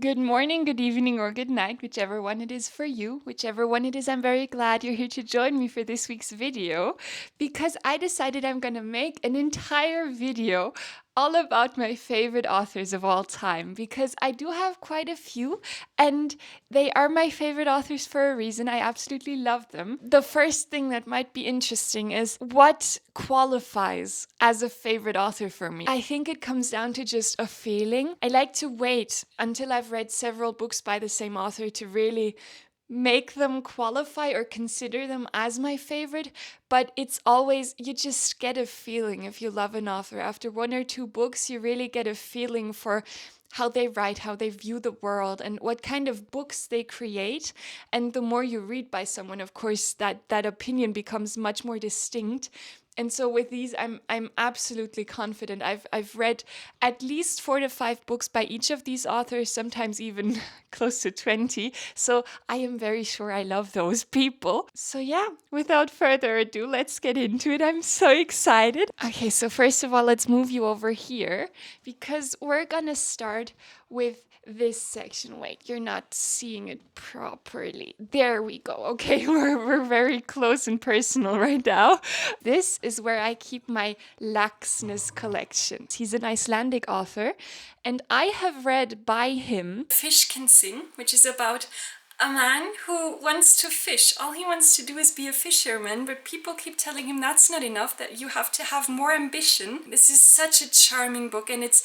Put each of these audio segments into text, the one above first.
Good morning, good evening, or good night, whichever one it is for you. Whichever one it is, I'm very glad you're here to join me for this week's video because I decided I'm going to make an entire video all about my favorite authors of all time because I do have quite a few and they are my favorite authors for a reason. I absolutely love them. The first thing that might be interesting is what qualifies as a favorite author for me. I think it comes down to just a feeling. I like to wait until I've read several books by the same author to really make them qualify or consider them as my favorite, but it's always, you just get a feeling if you love an author. After one or two books, you really get a feeling for how they write, how they view the world, and what kind of books they create. And the more you read by someone, of course, that opinion becomes much more distinct. And so with these, I'm absolutely confident. I've read at least 4 to 5 books by each of these authors, sometimes even close to 20. So I am very sure I love those people. So yeah, without further ado, let's get into it. I'm so excited. Okay, so first of all, let's move you over here because we're gonna start with this section. Wait, you're not seeing it properly. There we go. Okay, we're very close and personal right now. This is where I keep my Laxness collection. He's an Icelandic author, and I have read by him Fish Can Sing, which is about a man who wants to fish. All he wants to do is be a fisherman, but people keep telling him that's not enough, that you have to have more ambition. This is such a charming book, and it's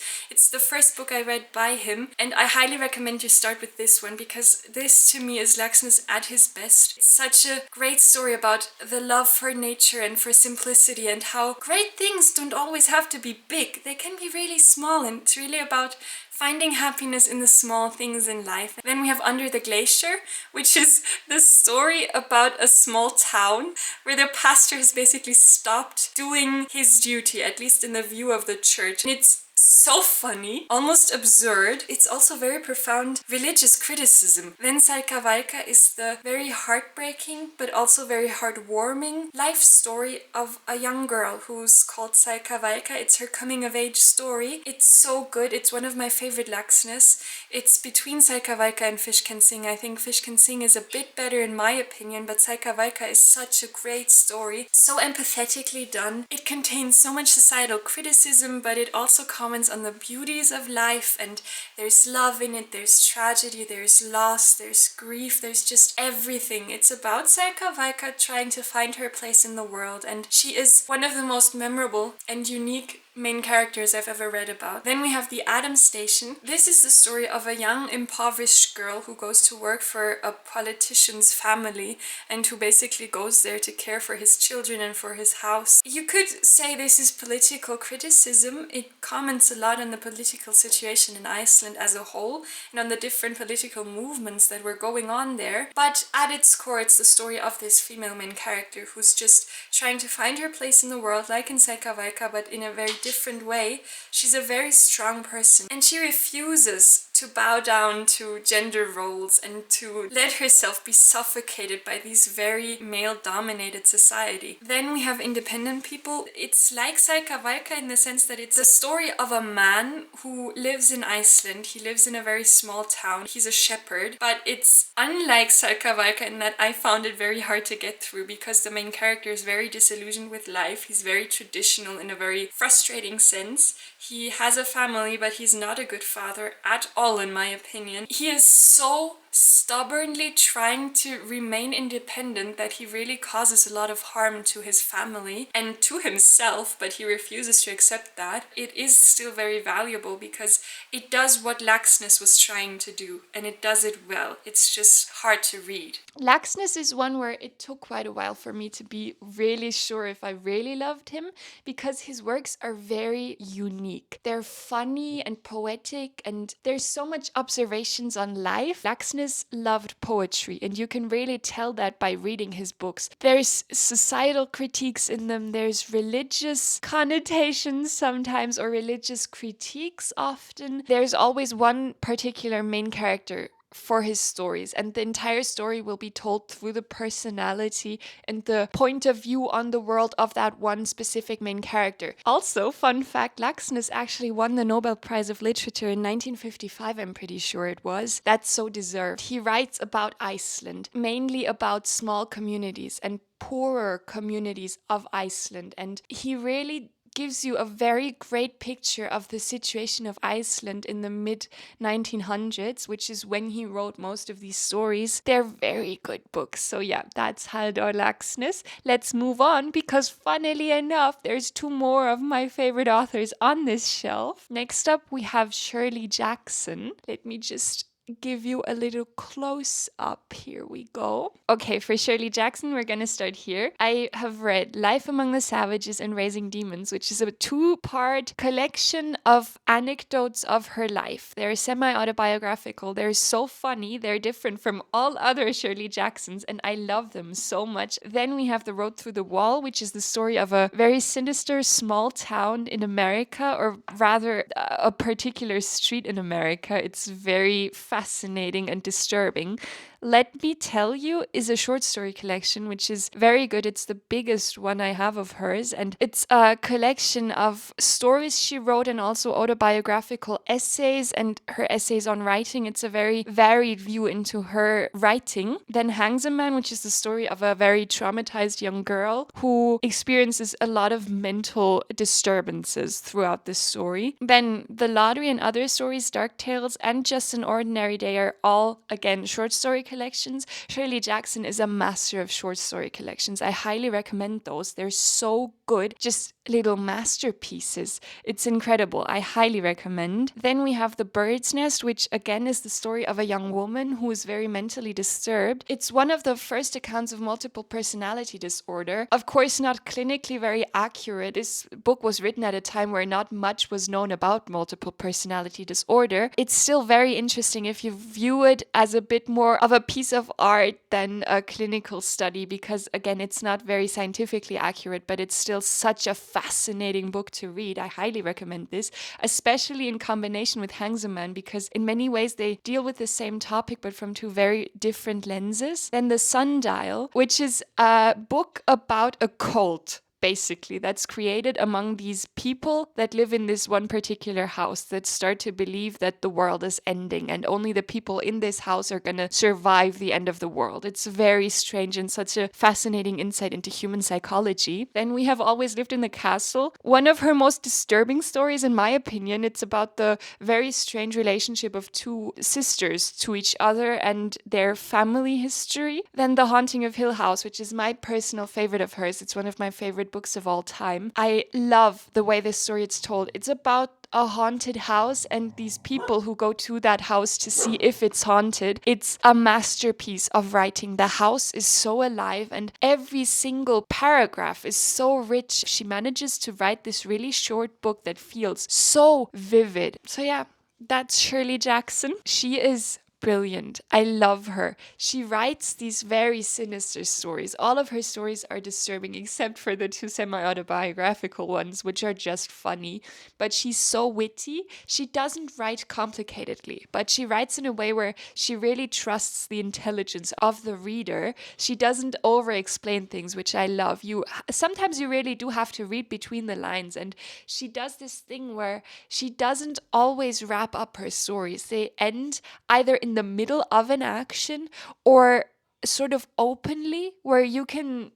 the first book I read by him, and I highly recommend you start with this one because this to me is Laxness at his best. It's such a great story about the love for nature and for simplicity and how great things don't always have to be big. They can be really small, and it's really about finding happiness in the small things in life. Then we have Under the Glacier, which is the story about a small town where the pastor has basically stopped doing his duty, at least in the view of the church. And it's so funny, almost absurd. It's also very profound religious criticism. Then Saika Vaika is the very heartbreaking but also very heartwarming life story of a young girl who's called Saika Vaika. It's her coming of age story. It's so good. It's one of my favorite Laxness. It's between Saika Vaika and Fish Can Sing. I think Fish Can Sing is a bit better in my opinion, but Saika Vaika is such a great story. So empathetically done. It contains so much societal criticism, but it also comments on the beauties of life, and there's love in it, there's tragedy, there's loss, there's grief, there's just everything. It's about Saika Vaika trying to find her place in the world, and she is one of the most memorable and unique main characters I've ever read about. Then we have The Atom Station. This is the story of a young impoverished girl who goes to work for a politician's family and who basically goes there to care for his children and for his house. You could say this is political criticism. It comments a lot on the political situation in Iceland as a whole and on the different political movements that were going on there. But at its core, it's the story of this female main character who's just trying to find her place in the world, like in Saika Vaika, but in a very different way. She's a very strong person, and she refuses to bow down to gender roles and to let herself be suffocated by these very male-dominated society. Then we have Independent People. It's like Saika Vaika in the sense that it's a story of a man who lives in Iceland. He lives in a very small town. He's a shepherd, but it's unlike Saika Vaika in that I found it very hard to get through because the main character is very disillusioned with life. He's very traditional in a very frustrating sense. He has a family, but he's not a good father at all, in my opinion. He is so stubbornly trying to remain independent that he really causes a lot of harm to his family and to himself, but he refuses to accept that. It is still very valuable because it does what Laxness was trying to do, and it does it well. It's just hard to read. Laxness is one where it took quite a while for me to be really sure if I really loved him because his works are very unique. They're funny and poetic, and there's so much observations on life. Laxness loved poetry, and you can really tell that by reading his books. There's societal critiques in them, there's religious connotations sometimes, or religious critiques often. There's always one particular main character for his stories, and the entire story will be told through the personality and the point of view on the world of that one specific main character. Also, fun fact, Laxness actually won the Nobel Prize of Literature in 1955, I'm pretty sure it was. That's so deserved. He writes about Iceland, mainly about small communities and poorer communities of Iceland, and he really gives you a very great picture of the situation of Iceland in the mid 1900s, which is when he wrote most of these stories. They're very good books. So yeah, that's Haldor Laxness. Let's move on, because funnily enough, there's two more of my favorite authors on this shelf. Next up, we have Shirley Jackson. Let me just give you a little close up. Here we go. Okay, for Shirley Jackson, we're going to start here. I have read Life Among the Savages and Raising Demons, which is a two-part collection of anecdotes of her life. They're semi-autobiographical. They're so funny. They're different from all other Shirley Jacksons, and I love them so much. Then we have The Road Through the Wall, which is the story of a very sinister small town in America, or rather a particular street in America. It's very fascinating and disturbing. Let Me Tell You is a short story collection, which is very good. It's the biggest one I have of hers, and it's a collection of stories she wrote and also autobiographical essays and her essays on writing. It's a very varied view into her writing. Then Hangs a Man, which is the story of a very traumatized young girl who experiences a lot of mental disturbances throughout this story. Then The Lottery and Other Stories, Dark Tales, and Just an Ordinary Day are all, again, short story collections. Shirley Jackson is a master of short story collections. I highly recommend those. They're so good. Just little masterpieces. It's incredible. I highly recommend. Then we have The Bird's Nest, which again is the story of a young woman who is very mentally disturbed. It's one of the first accounts of multiple personality disorder. Of course, not clinically very accurate. This book was written at a time where not much was known about multiple personality disorder. It's still very interesting if you view it as a bit more of a piece of art than a clinical study, because again, it's not very scientifically accurate, but it's still such a fascinating book to read. I highly recommend this, especially in combination with Hangs a Man, because in many ways they deal with the same topic but from two very different lenses. Then The Sundial, which is a book about a cult, basically, that's created among these people that live in this one particular house that start to believe that the world is ending and only the people in this house are going to survive the end of the world. It's very strange and such a fascinating insight into human psychology. Then we have Always Lived in the Castle, one of her most disturbing stories in my opinion. It's about the very strange relationship of two sisters to each other and their family history. Then The Haunting of Hill House, which is my personal favorite of hers. It's one of my favorite books of all time. I love the way this story is told. It's about a haunted house and these people who go to that house to see if it's haunted. It's a masterpiece of writing. The house is so alive and every single paragraph is so rich. She manages to write this really short book that feels so vivid. So yeah, that's Shirley Jackson. She is brilliant. I love her. She writes these very sinister stories. All of her stories are disturbing except for the two semi-autobiographical ones, which are just funny. But she's so witty. She doesn't write complicatedly, but she writes in a way where she really trusts the intelligence of the reader. She doesn't over-explain things, which I love. Sometimes you really do have to read between the lines, and she does this thing where she doesn't always wrap up her stories. They end either in the middle of an action or sort of openly, where you can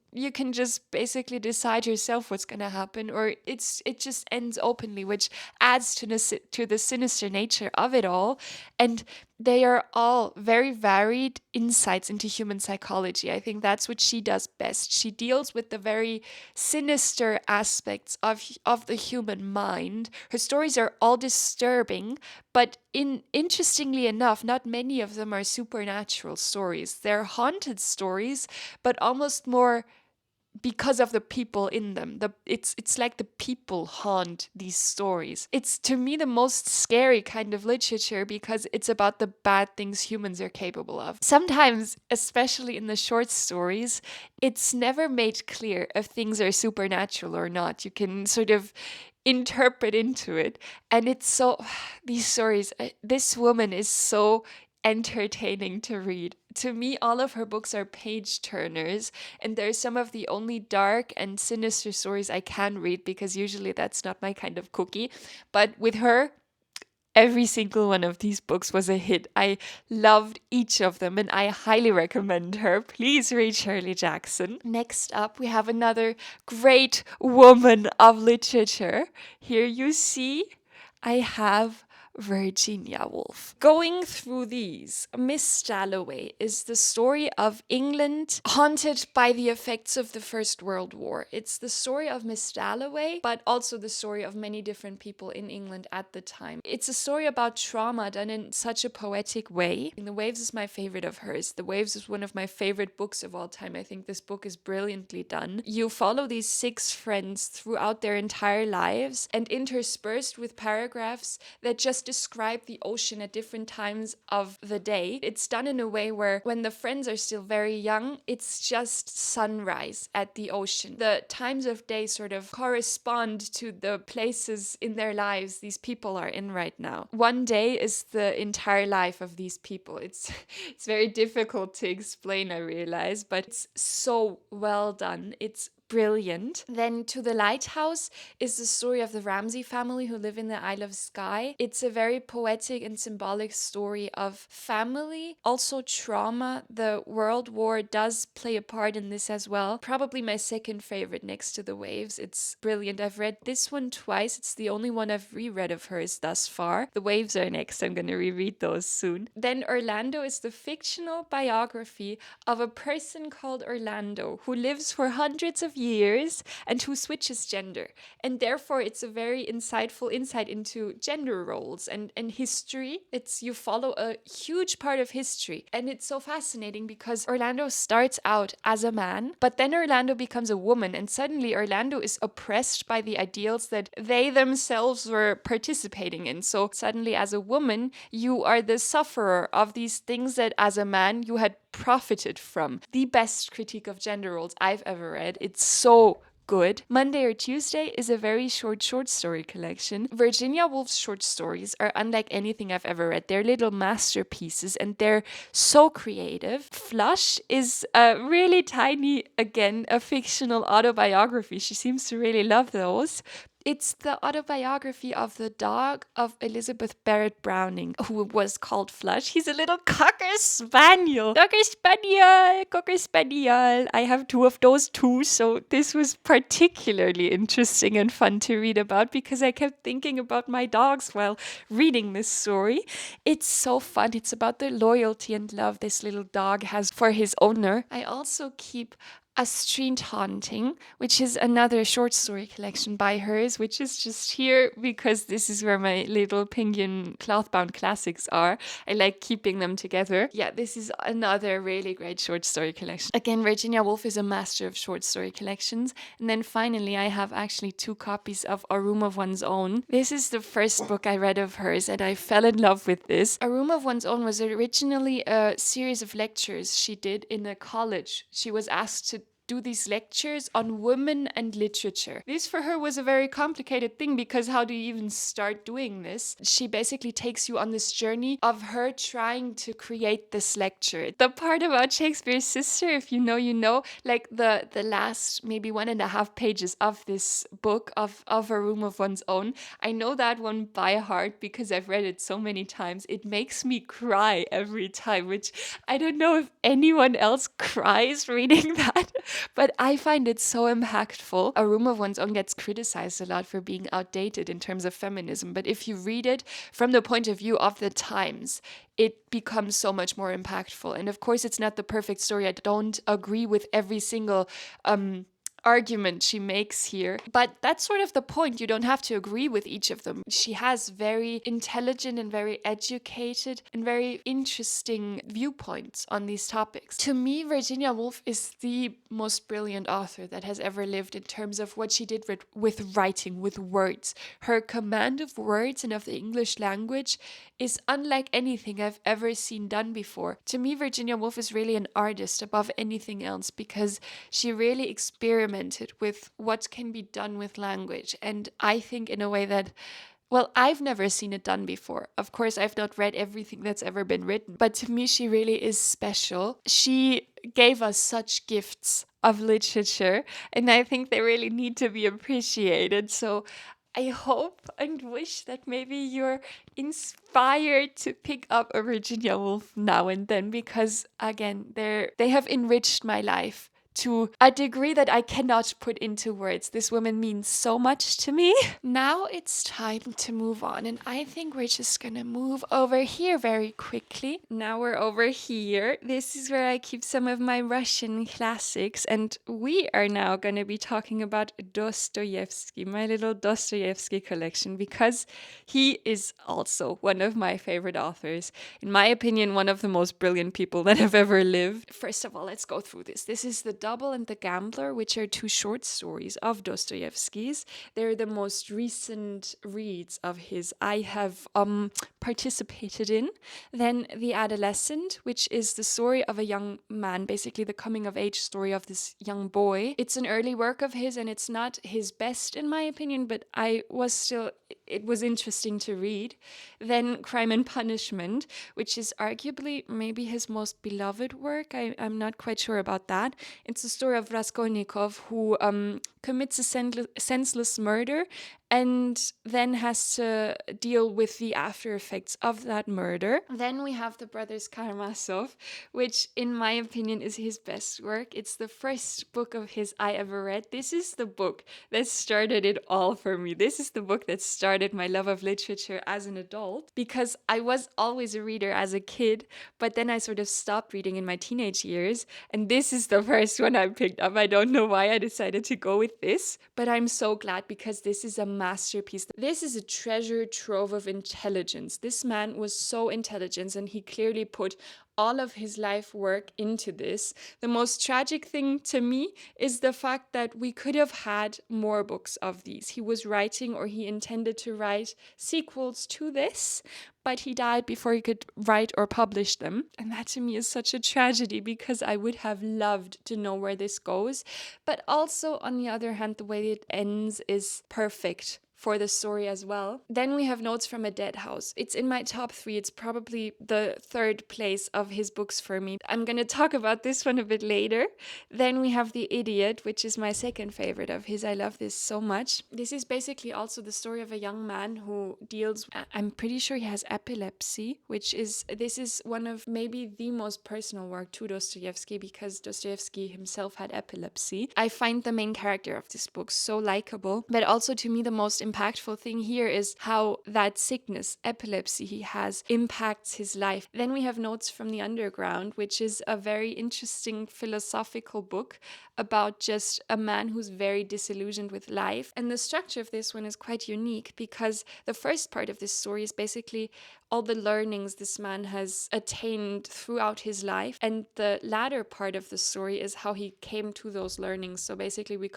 just basically decide yourself what's going to happen, or it just ends openly, which adds to the sinister nature of it all. And they are all very varied insights into human psychology. I think that's what she does best. She deals with the very sinister aspects of the human mind. Her stories are all disturbing, but interestingly enough, not many of them are supernatural stories. They're haunted stories, but almost more because of the people in them. It's like the people haunt these stories. It's, to me, the most scary kind of literature because it's about the bad things humans are capable of. Sometimes, especially in the short stories, it's never made clear if things are supernatural or not. You can sort of interpret into it, and it's so, these stories, this woman is so entertaining to read. To me, all of her books are page turners, and they're some of the only dark and sinister stories I can read because usually that's not my kind of cookie. But with her, every single one of these books was a hit. I loved each of them and I highly recommend her. Please read Shirley Jackson. Next up, we have another great woman of literature. Here you see, I have Virginia Woolf. Going through these, Miss Dalloway is the story of England haunted by the effects of the First World War. It's the story of Miss Dalloway, but also the story of many different people in England at the time. It's a story about trauma done in such a poetic way. And The Waves is my favorite of hers. The Waves is one of my favorite books of all time. I think this book is brilliantly done. You follow these 6 friends throughout their entire lives and interspersed with paragraphs that just describe the ocean at different times of the day. It's done in a way where when the friends are still very young, it's just sunrise at the ocean. The times of day sort of correspond to the places in their lives these people are in right now. One day is the entire life of these people. It's very difficult to explain, I realize, but it's so well done. It's brilliant. Then To the Lighthouse is the story of the Ramsay family who live in the Isle of Skye. It's a very poetic and symbolic story of family, also trauma. The World War does play a part in this as well. Probably my second favorite next to The Waves. It's brilliant. I've read this one twice. It's the only one I've reread of hers thus far. The Waves are next. I'm going to reread those soon. Then Orlando is the fictional biography of a person called Orlando who lives for hundreds of years and who switches gender. And therefore it's a very insightful insight into gender roles and history. You follow a huge part of history. And it's so fascinating because Orlando starts out as a man, but then Orlando becomes a woman, and suddenly Orlando is oppressed by the ideals that they themselves were participating in. So suddenly as a woman, you are the sufferer of these things that as a man you had profited from. The best critique of gender roles I've ever read. It's so good. Monday or Tuesday is a very short story collection. Virginia Woolf's short stories are unlike anything I've ever read. They're little masterpieces and they're so creative. Flush is really tiny, again, a fictional autobiography. She seems to really love those. It's the autobiography of the dog of Elizabeth Barrett Browning, who was called Flush. He's a little Cocker Spaniel. Cocker Spaniel. I have 2 of those too, so this was particularly interesting and fun to read about because I kept thinking about my dogs while reading this story. It's so fun. It's about the loyalty and love this little dog has for his owner. I also keep A Street Haunting, which is another short story collection by hers, which is just here because this is where my little penguin cloth-bound classics are. I like keeping them together. Yeah, this is another really great short story collection. Again, Virginia Woolf is a master of short story collections. And then finally, I have actually 2 copies of A Room of One's Own. This is the first book I read of hers, and I fell in love with this. A Room of One's Own was originally a series of lectures she did in a college. She was asked to do these lectures on women and literature. This for her was a very complicated thing because how do you even start doing this? She basically takes you on this journey of her trying to create this lecture. The part about Shakespeare's sister, if you know, you know, like the last maybe 1.5 pages of this book of A Room of One's Own, I know that one by heart because I've read it so many times. It makes me cry every time, which I don't know if anyone else cries reading that. But I find it so impactful. A Room of One's Own gets criticized a lot for being outdated in terms of feminism. But if you read it from the point of view of the times, it becomes so much more impactful. And of course, it's not the perfect story. I don't agree with every single argument she makes here, but that's sort of the point. You don't have to agree with each of them. She has very intelligent and very educated and very interesting viewpoints on these topics. To me, Virginia Woolf is the most brilliant author that has ever lived in terms of what she did with writing, with words. Her command of words and of the English language is unlike anything I've ever seen done before. To me, Virginia Woolf is really an artist above anything else because she really experimented with what can be done with language. And I think in a way that Well, I've never seen it done before. Of course, I've not read everything that's ever been written, but to me, she really is special. She gave us such gifts of literature, and I think they really need to be appreciated. So I hope and wish that maybe you're inspired to pick up a Virginia Woolf now and then, because again, they have enriched my life to a degree that I cannot put into words. This woman means so much to me. Now it's time to move on, and I think we're just gonna move over here very quickly. Now we're over here. This is where I keep some of my Russian classics, and we are now gonna be talking about Dostojewski, my little Dostojewski collection, because he is also one of my favorite authors. In my opinion, one of the most brilliant people that have ever lived. First of all, let's go through this. This is The Double and the Gambler, which are two short stories of Dostoevsky's. They're the most recent reads of his I have participated in. Then The Adolescent, which is the story of a young man, basically the coming of age story of this young boy. It's an early work of his, and it's not his best in my opinion, but it was interesting to read. Then Crime and Punishment, which is arguably maybe his most beloved work. I'm not quite sure about that. It's the story of Raskolnikov, who commits a senseless murder and then has to deal with the after effects of that murder. Then we have The Brothers Karamazov, which in my opinion is his best work. It's the first book of his I ever read. This is the book that started it all for me. This is the book that started my love of literature as an adult, because I was always a reader as a kid, but then I sort of stopped reading in my teenage years, and this is the first one I picked up. I don't know why I decided to go with this, but I'm so glad, because this is a masterpiece. This is a treasure trove of intelligence. This man was so intelligent, and he clearly put all of his life work into this. The most tragic thing to me is the fact that we could have had more books of these. He was writing, or he intended to write, sequels to this, but he died before he could write or publish them. And that to me is such a tragedy, because I would have loved to know where this goes. But also, on the other hand, the way it ends is perfect for the story as well. Then we have Notes from a Dead House. It's in my top 3. It's probably the third place of his books for me. I'm going to talk about this one a bit later. Then we have The Idiot, which is my second favorite of his. I love this so much. This is basically also the story of a young man who deals, I'm pretty sure he has epilepsy, this is one of maybe the most personal work to Dostoevsky, because Dostoevsky himself had epilepsy. I find the main character of this book so likable, but also to me the most impactful thing here is how that sickness, epilepsy he has, impacts his life. Then we have Notes from the Underground, which is a very interesting philosophical book about just a man who's very disillusioned with life. And the structure of this one is quite unique, because the first part of this story is basically all the learnings this man has attained throughout his life. And the latter part of the story is how he came to those learnings. So basically we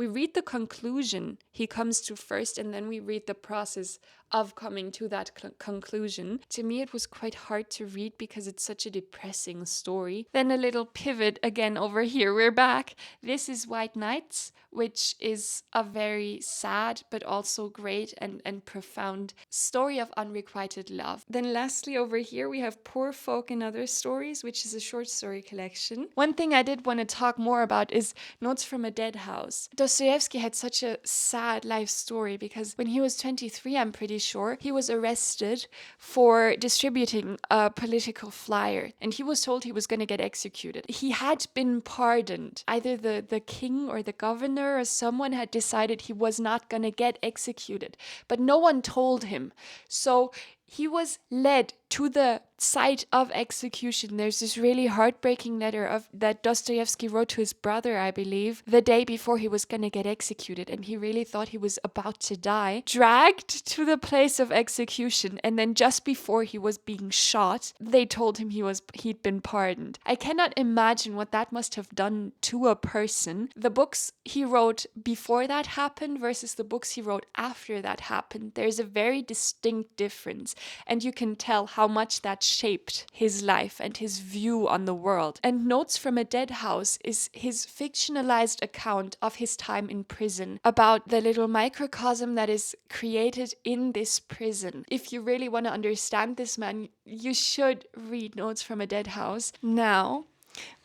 read the conclusion he comes to first, and then we read the process of coming to that conclusion. To me, it was quite hard to read because it's such a depressing story. Then a little pivot again over here. We're back. This is White Nights, which is a very sad but also great and profound story of unrequited love. Then lastly over here we have Poor Folk and Other Stories, which is a short story collection. One thing I did want to talk more about is Notes from a Dead House. Dostoevsky had such a sad life story, because when he was 23, I'm pretty sure, he was arrested for distributing a political flyer, and he was told he was going to get executed. He had been pardoned. Either the king or the governor or someone had decided he was not going to get executed, but no one told him. So he was led to the site of execution. There's this really heartbreaking letter that Dostoevsky wrote to his brother, I believe, the day before he was going to get executed, and he really thought he was about to die. Dragged to the place of execution, and then just before he was being shot, they told him he'd been pardoned. I cannot imagine what that must have done to a person. The books he wrote before that happened versus the books he wrote after that happened, there's a very distinct difference, and you can tell how much that shaped his life and his view on the world. And Notes from a Dead House is his fictionalized account of his time in prison, about the little microcosm that is created in this prison. If you really want to understand this man, you should read Notes from a Dead House. Now,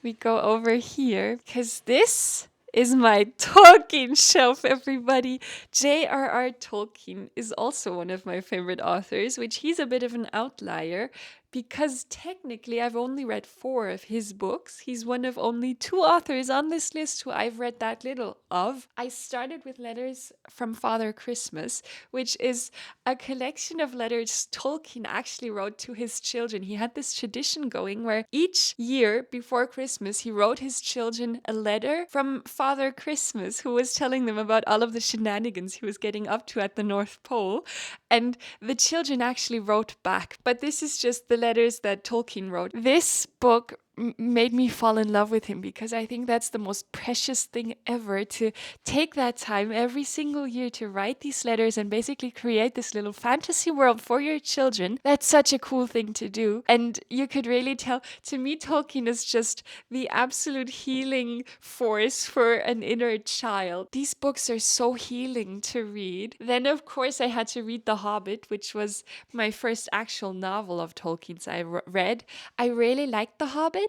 we go over here because this is my Tolkien shelf, everybody. J.R.R. Tolkien is also one of my favorite authors, which he's a bit of an outlier because technically I've only read 4 of his books. He's one of only 2 authors on this list who I've read that little of. I started with Letters from Father Christmas, which is a collection of letters Tolkien actually wrote to his children. He had this tradition going where each year before Christmas, he wrote his children a letter from Father Christmas, who was telling them about all of the shenanigans he was getting up to at the North Pole. And the children actually wrote back. But this is just the letters that Tolkien wrote. This book made me fall in love with him because I think that's the most precious thing ever, to take that time every single year to write these letters and basically create this little fantasy world for your children. That's such a cool thing to do. And you could really tell, to me, Tolkien is just the absolute healing force for an inner child. These books are so healing to read. Then, of course, I had to read The Hobbit, which was my first actual novel of Tolkien's I read. I really liked The Hobbit,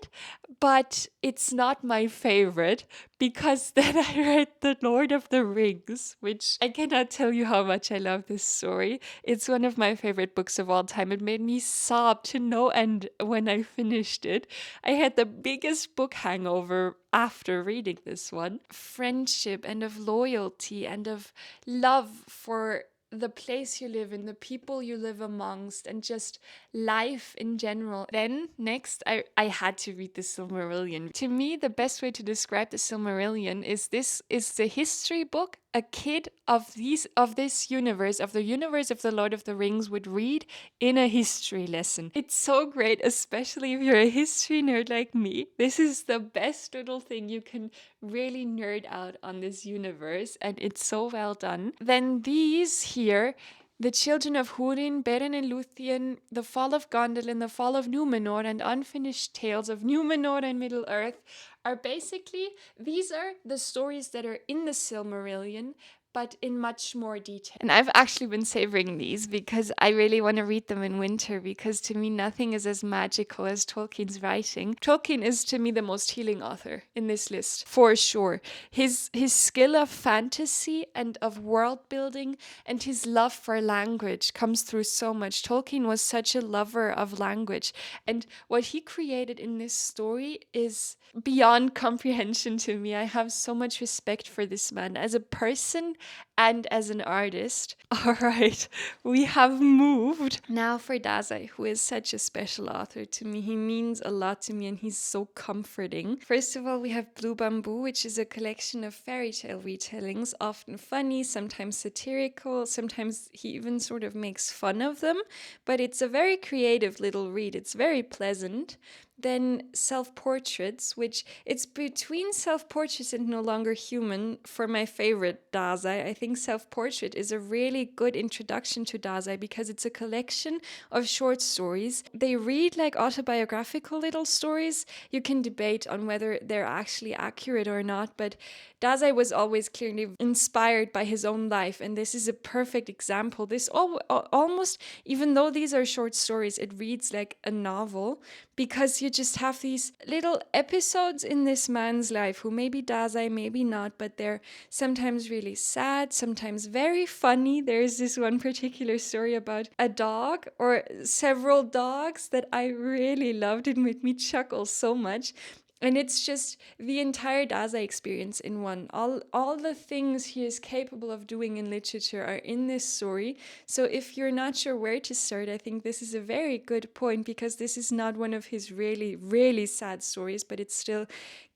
but it's not my favorite because then I read The Lord of the Rings, which I cannot tell you how much I love this story. It's one of my favorite books of all time. It made me sob to no end when I finished it. I had the biggest book hangover after reading this one. Friendship and of loyalty and of love for the place you live in, the people you live amongst, and just life in general. Then next, I had to read the Silmarillion. To me, the best way to describe the Silmarillion is this is the history book a kid of this universe, of the universe of the Lord of the Rings, would read in a history lesson. It's so great, especially if you're a history nerd like me. This is the best little thing. You can really nerd out on this universe, and it's so well done. Then these here, The Children of Húrin, Beren and Lúthien, The Fall of Gondolin, The Fall of Númenor, and Unfinished Tales of Númenor and Middle-earth are basically, these are the stories that are in the Silmarillion, but in much more detail. And I've actually been savoring these because I really want to read them in winter, because to me nothing is as magical as Tolkien's writing. Tolkien is to me the most healing author in this list, for sure. His skill of fantasy and of world building and his love for language comes through so much. Tolkien was such a lover of language, and what he created in this story is beyond comprehension to me. I have so much respect for this man as a person and as an artist. All right, we have moved. Now for Dazai, who is such a special author to me. He means a lot to me and he's so comforting. First of all, we have Blue Bamboo, which is a collection of fairy tale retellings, often funny, sometimes satirical, sometimes he even sort of makes fun of them, but it's a very creative little read. It's very pleasant. Then Self-Portraits, which it's between Self-Portraits and No Longer Human for my favorite Dazai. I think Self-Portrait is a really good introduction to Dazai because it's a collection of short stories. They read like autobiographical little stories. You can debate on whether they're actually accurate or not, but Dazai was always clearly inspired by his own life, and this is a perfect example. This almost, even though these are short stories, it reads like a novel because you just have these little episodes in this man's life who maybe Dazai, maybe not, but they're sometimes really sad, sometimes very funny. There's this one particular story about a dog or several dogs that I really loved. It made me chuckle so much. And it's just the entire Daza experience in one. All the things he is capable of doing in literature are in this story. So if you're not sure where to start, I think this is a very good point, because this is not one of his really, really sad stories, but it still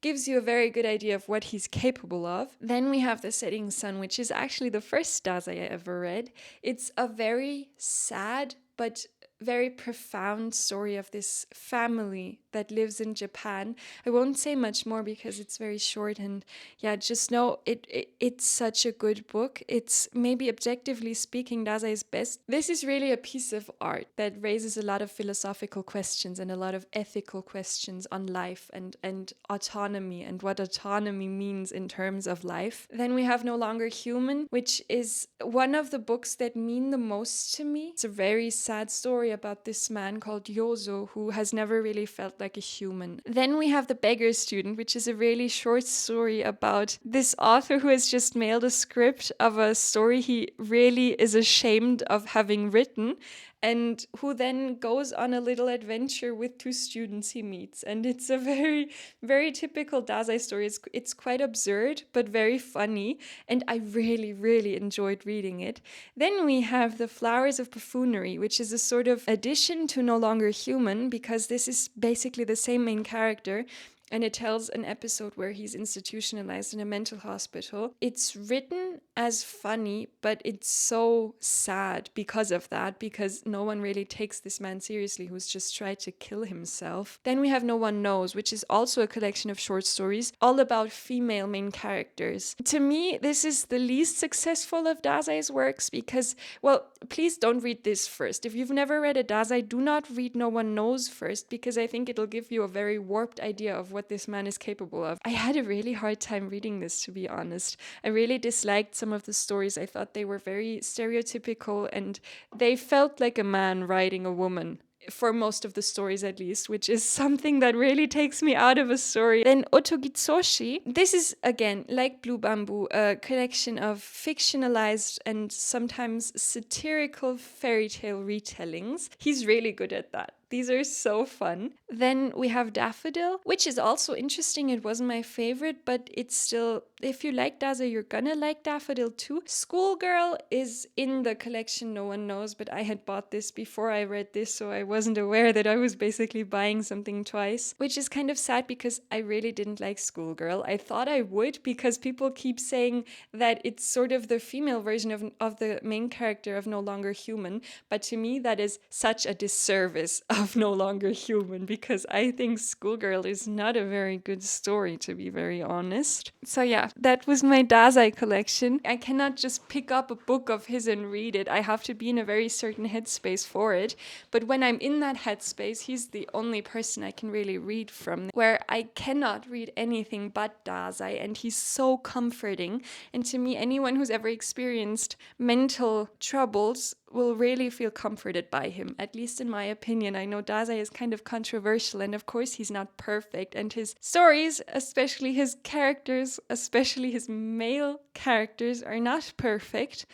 gives you a very good idea of what he's capable of. Then we have The Setting Sun, which is actually the first Daza I ever read. It's a very sad but very profound story of this family that lives in Japan. I won't say much more because it's very short, and yeah, just know it's such a good book. It's maybe objectively speaking Dazai's best. This is really a piece of art that raises a lot of philosophical questions and a lot of ethical questions on life and autonomy and what autonomy means in terms of life. Then we have No Longer Human, which is one of the books that mean the most to me. It's a very sad story about this man called Yozo who has never really felt like a human. Then we have The Beggar Student, which is a really short story about this author who has just mailed a script of a story he really is ashamed of having written, and who then goes on a little adventure with two students he meets. And it's a very, very typical Dazai story. It's quite absurd, but very funny. And I really, really enjoyed reading it. Then we have The Flowers of Buffoonery, which is a sort of addition to No Longer Human, because this is basically the same main character. And it tells an episode where he's institutionalized in a mental hospital. It's written as funny, but it's so sad because of that, because no one really takes this man seriously who's just tried to kill himself. Then we have No One Knows, which is also a collection of short stories all about female main characters. To me, this is the least successful of Dazai's works because, well, please don't read this first. If you've never read a Dazai, do not read No One Knows first, because I think it'll give you a very warped idea of what this man is capable of. I had a really hard time reading this, to be honest. I really disliked some of the stories. I thought they were very stereotypical and they felt like a man writing a woman. For most of the stories at least, which is something that really takes me out of a story. Then Otogitsoshi, this is again, like Blue Bamboo, a collection of fictionalized and sometimes satirical fairy tale retellings. He's really good at that. These are so fun. Then we have Daffodil, which is also interesting. It wasn't my favorite, but it's still, if you like Daza, you're gonna like Daffodil too. Schoolgirl is in the collection No One Knows, but I had bought this before I read this, so I wasn't aware that I was basically buying something twice, which is kind of sad because I really didn't like Schoolgirl. I thought I would because people keep saying that it's sort of the female version of the main character of No Longer Human, but to me that is such a disservice of No Longer Human, because I think Schoolgirl is not a very good story, to be very honest. So yeah, that was my Dazai collection. I cannot just pick up a book of his and read it. I have to be in a very certain headspace for it. But when I'm in that headspace, he's the only person I can really read from, where I cannot read anything but Dazai, and he's so comforting. And to me, anyone who's ever experienced mental troubles will really feel comforted by him, at least in my opinion. I know Dazai is kind of controversial, and of course he's not perfect, and his stories, especially his characters, especially his male characters, are not perfect,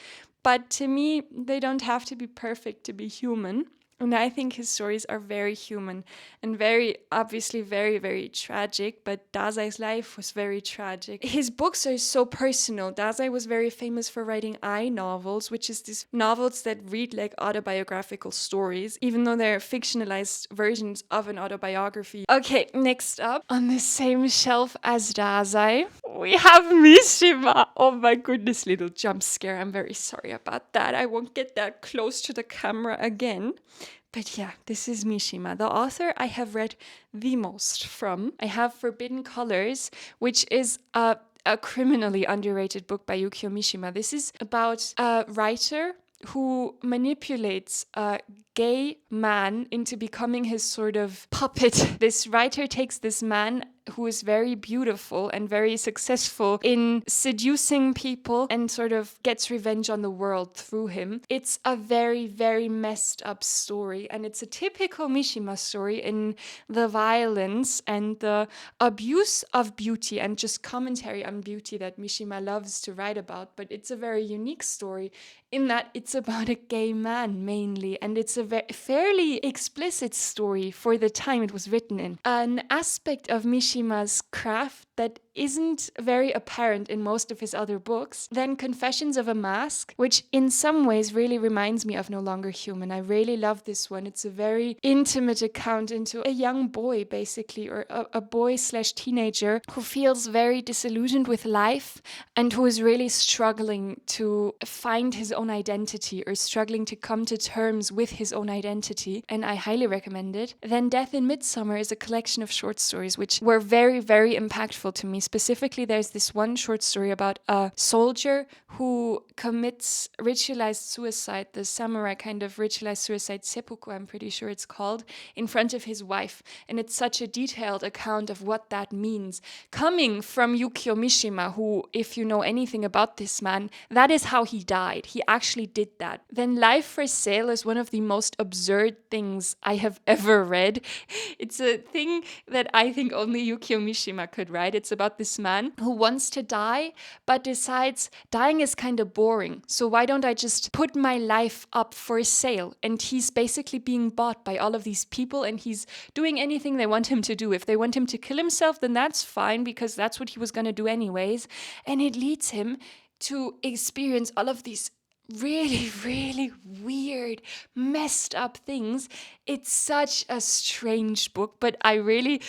but to me they don't have to be perfect to be human. And I think his stories are very human and very, obviously very, very tragic, but Dazai's life was very tragic. His books are so personal. Dazai was very famous for writing I novels, which is these novels that read like autobiographical stories, even though they're fictionalized versions of an autobiography. Okay, next up, on the same shelf as Dazai, we have Mishima. Oh my goodness, little jump scare. I'm very sorry about that. I won't get that close to the camera again. But yeah, this is Mishima, the author I have read the most from. I have Forbidden Colors, which is a criminally underrated book by Yukio Mishima. This is about a writer who manipulates a gay man into becoming his sort of puppet. This writer takes this man who is very beautiful and very successful in seducing people and sort of gets revenge on the world through him. It's a very, very messed up story, and it's a typical Mishima story in the violence and the abuse of beauty and just commentary on beauty that Mishima loves to write about. But it's a very unique story in that it's about a gay man mainly, and it's a fairly explicit story for the time it was written in. An aspect of Mishima's craft that isn't very apparent in most of his other books. Then Confessions of a Mask, which in some ways really reminds me of No Longer Human. I really love this one. It's a very intimate account into a young boy, basically, or a boy/teenager who feels very disillusioned with life and who is really struggling to find his own identity or struggling to come to terms with his own identity. And I highly recommend it. Then Death in Midsummer is a collection of short stories which were very, very impactful to me. Specifically, there's this one short story about a soldier who commits ritualized suicide, the samurai kind of ritualized suicide, seppuku, I'm pretty sure it's called, in front of his wife. And it's such a detailed account of what that means. Coming from Yukio Mishima, who, if you know anything about this man, that is how he died. He actually did that. Then Life for Sale is one of the most absurd things I have ever read. It's a thing that I think only Yukio Mishima could write. It's about this man who wants to die, but decides dying is kind of boring. So why don't I just put my life up for sale? And he's basically being bought by all of these people, and he's doing anything they want him to do. If they want him to kill himself, then that's fine, because that's what he was going to do anyways. And it leads him to experience all of these really, really weird, messed up things. It's such a strange book, but I really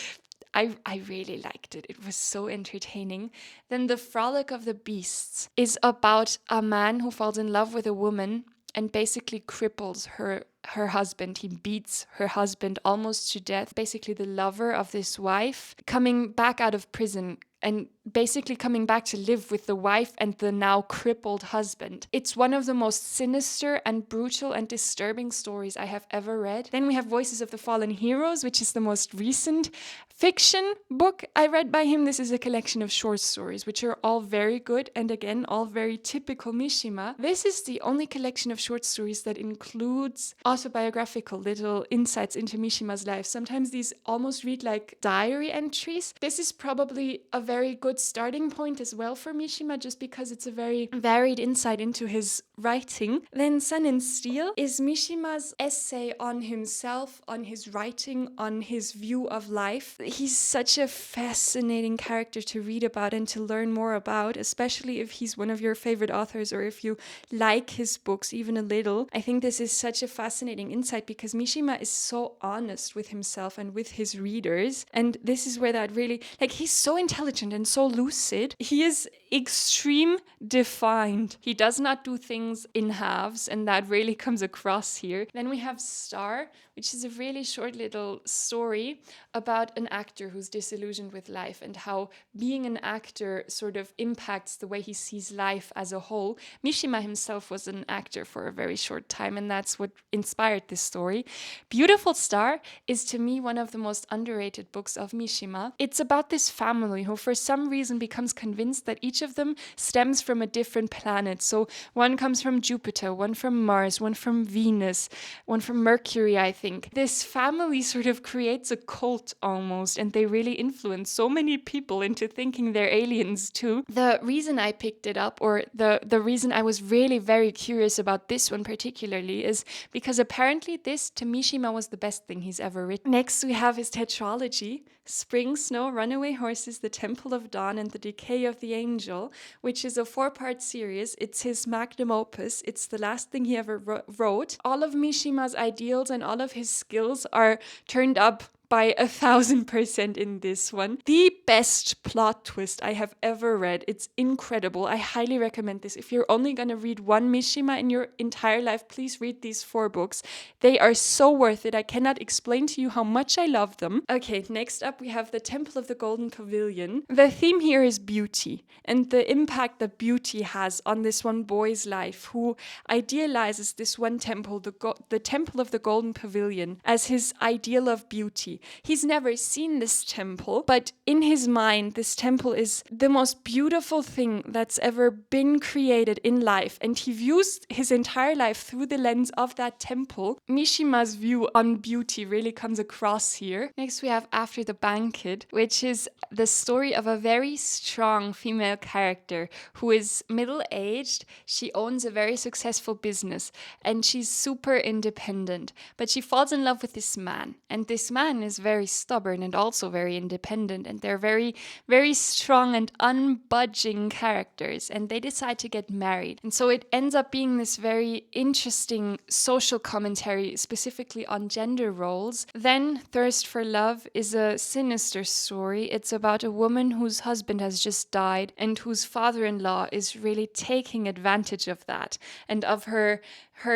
liked it. It was so entertaining. Then The Frolic of the Beasts is about a man who falls in love with a woman and basically cripples her husband. He beats her husband almost to death. Basically the lover of this wife coming back out of prison and basically coming back to live with the wife and the now crippled husband. It's one of the most sinister and brutal and disturbing stories I have ever read. Then we have Voices of the Fallen Heroes, which is the most recent fiction book I read by him. This is a collection of short stories, which are all very good and again, all very typical Mishima. This is the only collection of short stories that includes autobiographical little insights into Mishima's life. Sometimes these almost read like diary entries. This is probably a very good starting point as well for Mishima, just because it's a very varied insight into his writing. Then Sun and Steel is Mishima's essay on himself, on his writing, on his view of life. He's such a fascinating character to read about and to learn more about, especially if he's one of your favorite authors or if you like his books even a little. I think this is such a fascinating insight because Mishima is so honest with himself and with his readers. And this is where that really, he's so intelligent and so lucid. He is extreme defined. He does not do things in halves, and that really comes across here. Then we have Star, which is a really short little story about an actor who's disillusioned with life and how being an actor sort of impacts the way he sees life as a whole. Mishima himself was an actor for a very short time, and that's what inspired this story. Beautiful Star is, to me, one of the most underrated books of Mishima. It's about this family who for some reason becomes convinced that each of them stems from a different planet. So one comes from Jupiter, one from Mars, one from Venus, one from Mercury, I think. This family sort of creates a cult almost, and they really influence so many people into thinking they're aliens too. The reason I picked it up, or the reason I was really very curious about this one particularly, is because apparently this, to Mishima, was the best thing he's ever written. Next we have his tetralogy, Spring, Snow, Runaway Horses, The Temple of Dawn, and The Decay of the Angel, which is a 4-part series. It's his magnum opus. It's the last thing he ever wrote. All of Mishima's ideals and all of his skills are turned up by 1,000% in this one. The best plot twist I have ever read. It's incredible. I highly recommend this. If you're only going to read one Mishima in your entire life, please read these 4 books. They are so worth it. I cannot explain to you how much I love them. Okay, next up we have The Temple of the Golden Pavilion. The theme here is beauty and the impact that beauty has on this one boy's life who idealizes this one temple, the Temple of the Golden Pavilion, as his ideal of beauty. He's never seen this temple, but in his mind, this temple is the most beautiful thing that's ever been created in life, and he views his entire life through the lens of that temple. Mishima's view on beauty really comes across here. Next, we have After the Banquet, which is the story of a very strong female character who is middle-aged. She owns a very successful business, and she's super independent, but she falls in love with this man, and this man is very stubborn and also very independent, and they're very, very strong and unbudging characters, and they decide to get married. And so it ends up being this very interesting social commentary, specifically on gender roles. Then Thirst for Love is a sinister story. It's about a woman whose husband has just died and whose father-in-law is really taking advantage of that and of her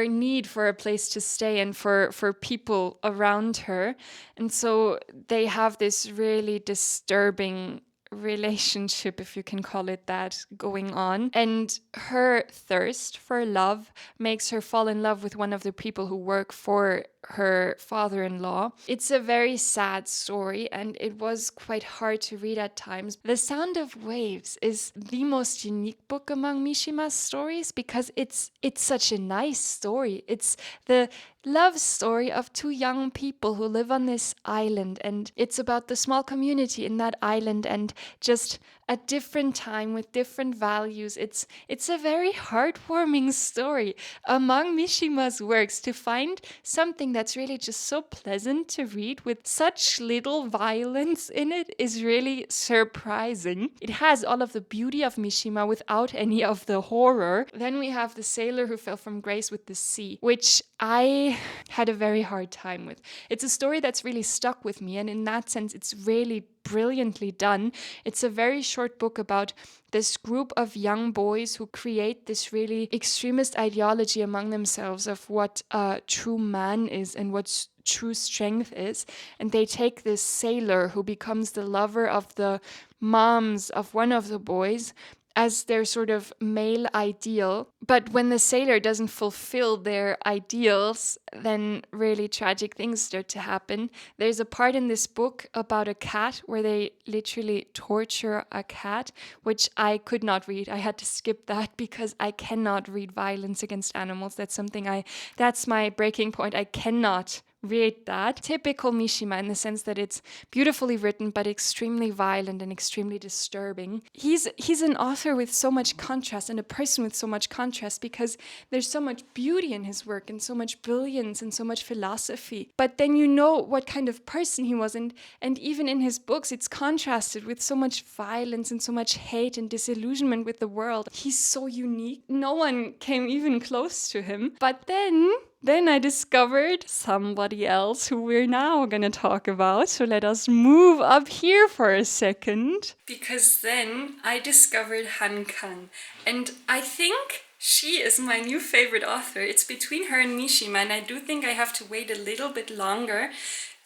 need for a place to stay and for people around her. And so they have this really disturbing relationship, if you can call it that, going on. And her thirst for love makes her fall in love with one of the people who work for her father-in-law. It's a very sad story, and it was quite hard to read at times. The Sound of Waves is the most unique book among Mishima's stories because it's such a nice story. It's the love story of two young people who live on this island, and it's about the small community in that island and just a different time with different values. It's a very heartwarming story. Among Mishima's works, to find something that's really just so pleasant to read with such little violence in it is really surprising. It has all of the beauty of Mishima without any of the horror. Then we have The Sailor Who Fell from Grace with the Sea, which I had a very hard time with. It's a story that's really stuck with me, and in that sense, it's really brilliantly done. It's a very short book about this group of young boys who create this really extremist ideology among themselves of what a true man is and what true strength is. And they take this sailor who becomes the lover of the moms of one of the boys as their sort of male ideal. But when the sailor doesn't fulfill their ideals, then really tragic things start to happen. There's a part in this book about a cat where they literally torture a cat, which I could not read. I had to skip that because I cannot read violence against animals. That's my breaking point. I cannot read that. Typical Mishima in the sense that it's beautifully written but extremely violent and extremely disturbing. He's an author with so much contrast and a person with so much contrast because there's so much beauty in his work and so much brilliance and so much philosophy. But then you know what kind of person he was, and even in his books it's contrasted with so much violence and so much hate and disillusionment with the world. He's so unique. No one came even close to him. But then I discovered somebody else who we're now going to talk about. So let us move up here for a second. Because then I discovered Han Kang. And I think she is my new favorite author. It's between her and Mishima, and I do think I have to wait a little bit longer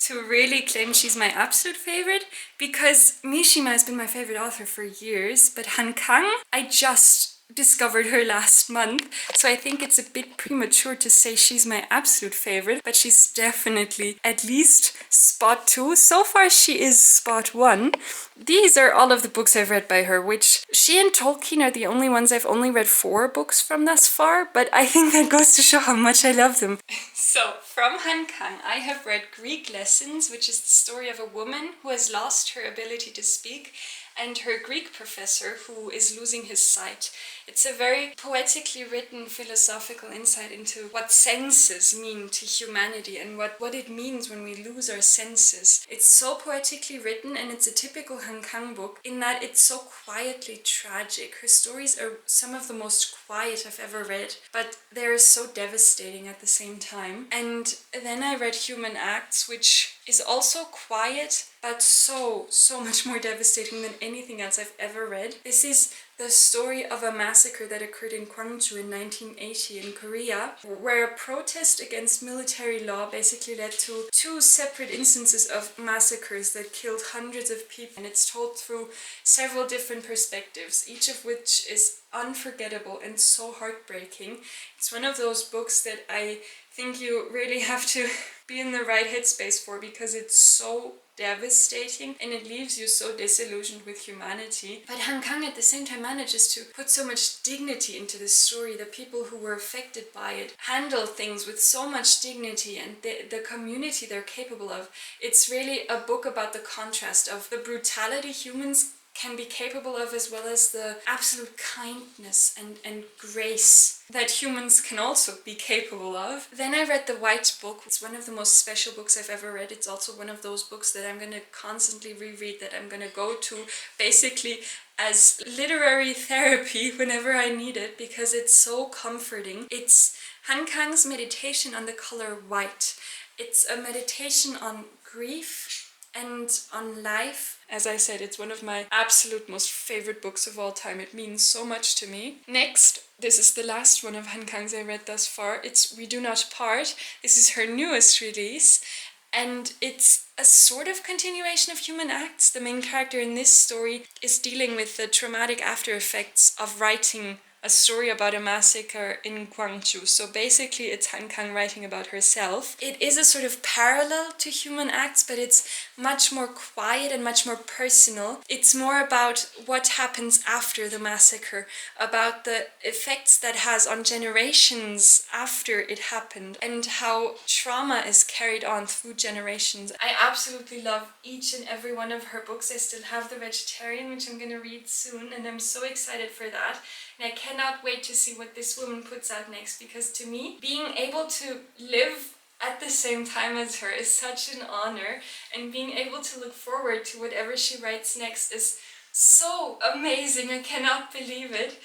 to really claim she's my absolute favorite, because Mishima has been my favorite author for years, but Han Kang, I just discovered her last month, so I think it's a bit premature to say she's my absolute favorite, but she's definitely at least spot 2. So far she is spot 1. These are all of the books I've read by her, which she and Tolkien are the only ones I've only read 4 books from thus far, but I think that goes to show how much I love them. So, from Han Kang, I have read Greek Lessons, which is the story of a woman who has lost her ability to speak, and her Greek professor who is losing his sight. It's a very poetically written philosophical insight into what senses mean to humanity and what it means when we lose our senses. It's so poetically written, and it's a typical Han Kang book in that it's so quietly tragic. Her stories are some of the most quiet I've ever read, but they're so devastating at the same time. And then I read Human Acts, which is also quiet, but so much more devastating than anything else I've ever read. This is the story of a massacre that occurred in Gwangju in 1980 in Korea, where a protest against military law basically led to 2 separate instances of massacres that killed hundreds of people. And it's told through several different perspectives, each of which is unforgettable and so heartbreaking. It's one of those books that I think you really have to be in the right headspace for, because it's so devastating and it leaves you so disillusioned with humanity. But Han Kang at the same time manages to put so much dignity into this story. The people who were affected by it handle things with so much dignity, and the community they're capable of. It's really a book about the contrast of the brutality humans can be capable of, as well as the absolute kindness and grace that humans can also be capable of. Then I read The White Book. It's one of the most special books I've ever read. It's also one of those books that I'm going to constantly reread, that I'm going to go to basically as literary therapy whenever I need it, because it's so comforting. It's Han Kang's meditation on the color white. It's a meditation on grief and on life. As I said, it's one of my absolute most favorite books of all time. It means so much to me. Next, this is the last one of Han Kang's I read thus far. It's We Do Not Part. This is her newest release, and it's a sort of continuation of Human Acts. The main character in this story is dealing with the traumatic after effects of writing a story about a massacre in Gwangju. So basically it's Han Kang writing about herself. It is a sort of parallel to Human Acts, but it's much more quiet and much more personal. It's more about what happens after the massacre, about the effects that has on generations after it happened, and how trauma is carried on through generations. I absolutely love each and every one of her books. I still have The Vegetarian, which I'm gonna read soon, and I'm so excited for that. And I cannot wait to see what this woman puts out next, because to me, being able to live at the same time as her is such an honor, and being able to look forward to whatever she writes next is so amazing. I cannot believe it.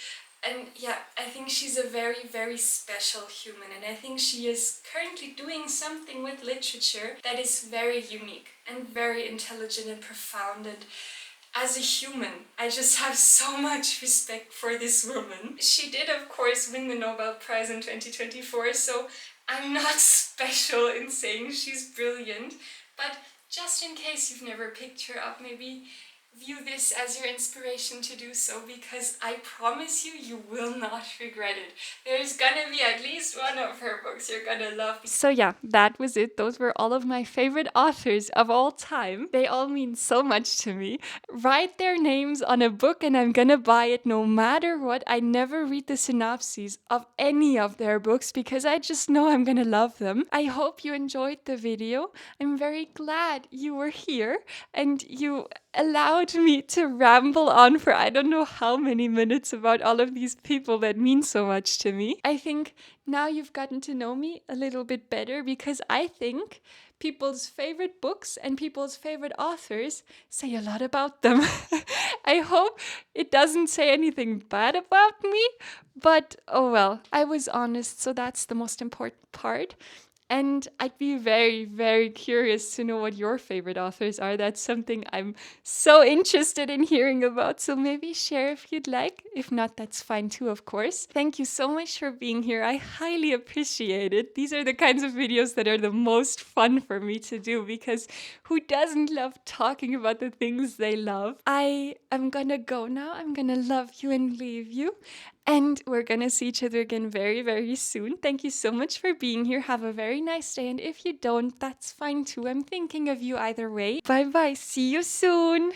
And yeah, I think she's a very, very special human, and I think she is currently doing something with literature that is very unique and very intelligent and profound. And as a human, I just have so much respect for this woman. She did, of course, win the Nobel Prize in 2024, so I'm not special in saying she's brilliant, but just in case you've never picked her up, maybe view this as your inspiration to do so, because I promise you, you will not regret it. There's gonna be at least one of her books you're gonna love. So yeah, that was it. Those were all of my favorite authors of all time. They all mean so much to me. Write their names on a book and I'm gonna buy it no matter what. I never read the synopses of any of their books because I just know I'm gonna love them. I hope you enjoyed the video. I'm very glad you were here and you allowed me to ramble on for I don't know how many minutes about all of these people that mean so much to me. I think now you've gotten to know me a little bit better, because I think people's favorite books and people's favorite authors say a lot about them. I hope it doesn't say anything bad about me, but oh well, I was honest, so that's the most important part. And I'd be very, very curious to know what your favorite authors are. That's something I'm so interested in hearing about. So maybe share if you'd like. If not, that's fine too, of course. Thank you so much for being here. I highly appreciate it. These are the kinds of videos that are the most fun for me to do, because who doesn't love talking about the things they love? I am gonna go now. I'm gonna love you and leave you. And we're going to see each other again very, very soon. Thank you so much for being here. Have a very nice day. And if you don't, that's fine too. I'm thinking of you either way. Bye bye. See you soon.